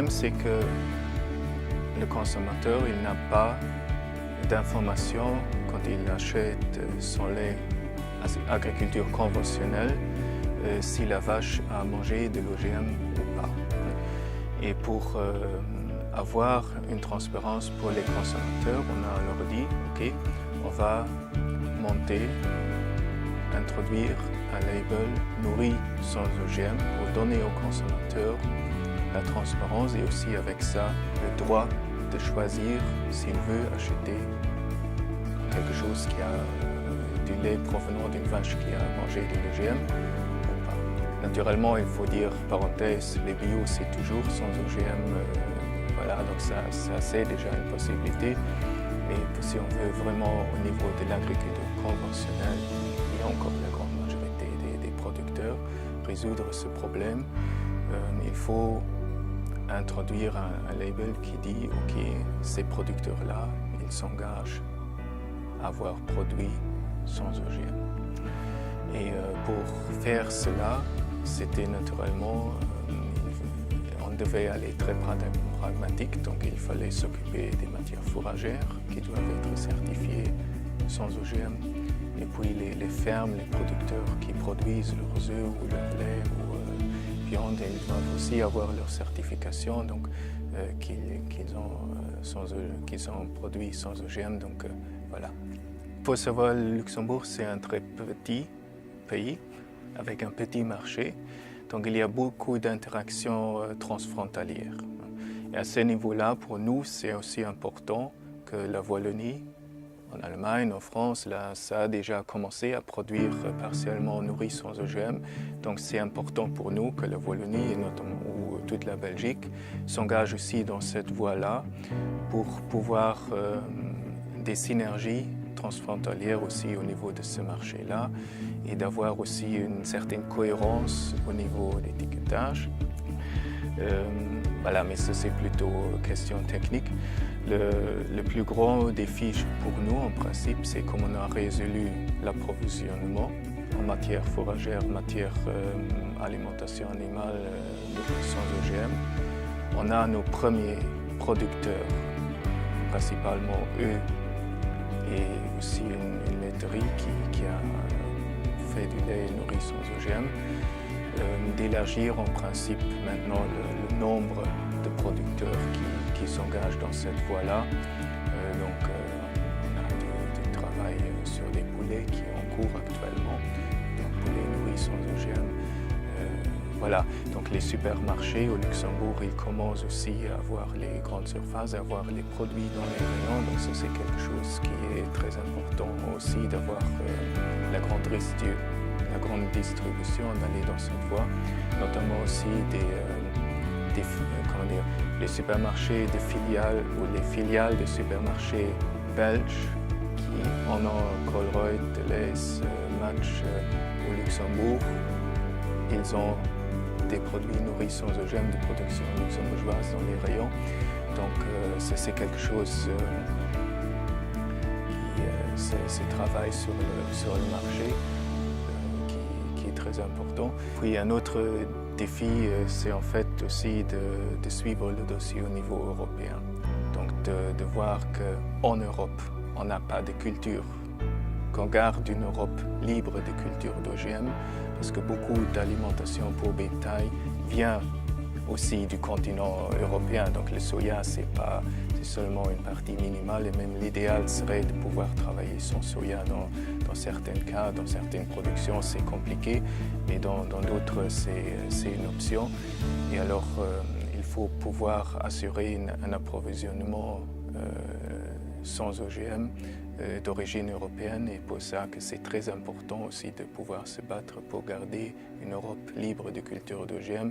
problème, c'est que le consommateur il n'a pas d'informations quand il achète son lait à agriculture conventionnelle si la vache a mangé de l'OGM ou pas. Et pour avoir une transparence pour les consommateurs, on a leur dit, OK, on va introduire un label nourri sans OGM pour donner aux consommateurs la transparence et aussi avec ça le droit de choisir s'il veut acheter quelque chose qui a du lait provenant d'une vache qui a mangé de l'OGM ou pas. Naturellement, il faut dire, parenthèse, les bio c'est toujours sans OGM, voilà, donc ça c'est déjà une possibilité. Et si on veut vraiment au niveau de l'agriculture conventionnelle, il y a encore la grande majorité des producteurs, résoudre ce problème, il faut introduire un label qui dit OK, ces producteurs-là, ils s'engagent à avoir produit sans OGM. Et pour faire cela, c'était naturellement, on devait aller très pragmatique, donc il fallait s'occuper des matières fourragères qui doivent être certifiées sans OGM. Et puis les fermes, les producteurs qui produisent leurs œufs ou leur lait ou viande, ils doivent aussi avoir leur certification, donc qu'ils ont produit sans OGM. Donc voilà. Il faut savoir, le Luxembourg, c'est un très petit pays avec un petit marché. Donc il y a beaucoup d'interactions transfrontalières. Et à ce niveau-là, pour nous, c'est aussi important que la Wallonie, en Allemagne, en France, là, ça a déjà commencé à produire partiellement nourri sans OGM. Donc c'est important pour nous que la Wallonie, et notamment ou toute la Belgique, s'engage aussi dans cette voie-là pour pouvoir des synergies transfrontalières aussi au niveau de ce marché-là et d'avoir aussi une certaine cohérence au niveau de l'étiquetage. Voilà, mais ça c'est plutôt question technique. Le plus grand défi pour nous, en principe, c'est comme on a résolu l'approvisionnement en matière fourragère, matière alimentation animale sans OGM. On a nos premiers producteurs, principalement eux, et aussi une laiterie qui a fait du lait nourri sans OGM, d'élargir en principe maintenant le nombre de producteurs qui s'engagent dans cette voie-là. Donc on a du travail sur des poulets qui est en cours actuellement, donc poulets nourris sans OGM. Voilà, donc les supermarchés au Luxembourg, ils commencent aussi à avoir les grandes surfaces, à avoir les produits dans les rayons. Donc ça, c'est quelque chose qui est très important aussi d'avoir la grande distribution, d'aller dans cette voie, notamment aussi les supermarchés de filiales ou les filiales de supermarchés belges qui en ont Colruyt, Delhaize, Match au Luxembourg. Ils ont des produits nourris sans OGM de production luxembourgeoise dans les rayons. Donc c'est quelque chose qui travaille sur le marché qui est très important. Puis un autre défi, c'est en fait aussi de suivre le dossier au niveau européen. Donc de voir qu'en Europe, on n'a pas de culture, qu'on garde une Europe libre de culture d'OGM, parce que beaucoup d'alimentation pour bétail vient aussi du continent européen. Donc le soja, c'est seulement une partie minimale, et même l'idéal serait de pouvoir travailler sans soja dans certains cas, dans certaines productions, c'est compliqué, mais dans d'autres, c'est une option. Et alors, il faut pouvoir assurer un approvisionnement sans OGM d'origine européenne, et pour ça que c'est très important aussi de pouvoir se battre pour garder une Europe libre de culture d'OGM.